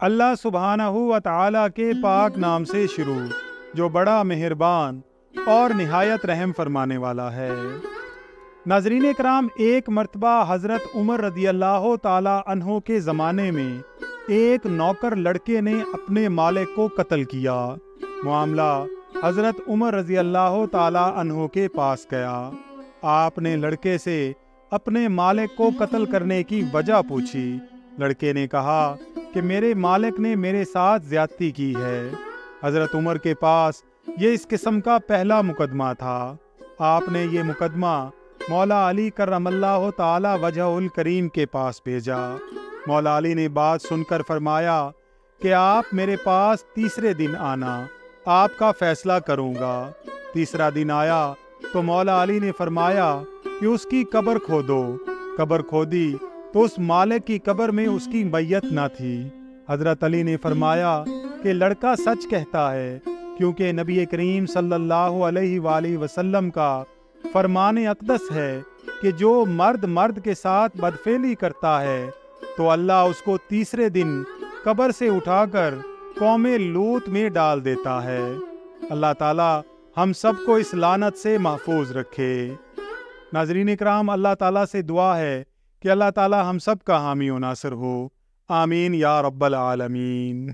اللہ سبحانہ و تعالیٰ کے پاک نام سے شروع جو بڑا مہربان اور نہایت رحم فرمانے والا ہے۔ ناظرین اکرام، ایک مرتبہ حضرت عمر رضی اللہ تعالیٰ عنہ کے زمانے میں ایک نوکر لڑکے نے اپنے مالک کو قتل کیا۔ معاملہ حضرت عمر رضی اللہ تعالیٰ عنہ کے پاس گیا۔ آپ نے لڑکے سے اپنے مالک کو قتل کرنے کی وجہ پوچھی۔ لڑکے نے کہا کہ میرے مالک نے میرے ساتھ زیادتی کی ہے۔ حضرت عمر کے پاس یہ اس قسم کا پہلا مقدمہ تھا۔ آپ نے یہ مقدمہ مولا علی کرم اللہ تعالی وجہ الکریم کے پاس بھیجا۔ مولا علی نے بات سن کر فرمایا کہ آپ میرے پاس تیسرے دن آنا، آپ کا فیصلہ کروں گا۔ تیسرا دن آیا تو مولا علی نے فرمایا کہ اس کی قبر کھودو۔ قبر کھودی تو اس مالک کی قبر میں اس کی میت نہ تھی۔ حضرت علی نے فرمایا کہ لڑکا سچ کہتا ہے، کیونکہ نبی کریم صلی اللہ علیہ وآلہ وسلم کا فرمان اقدس ہے کہ جو مرد کے ساتھ بدفعلی کرتا ہے تو اللہ اس کو تیسرے دن قبر سے اٹھا کر قوم لوط میں ڈال دیتا ہے۔ اللہ تعالی ہم سب کو اس لعنت سے محفوظ رکھے۔ ناظرین اکرام، اللہ تعالیٰ سے دعا ہے کہ اللہ تعالیٰ ہم سب کا حامی و ناصر ہو۔ آمین یا رب العالمین۔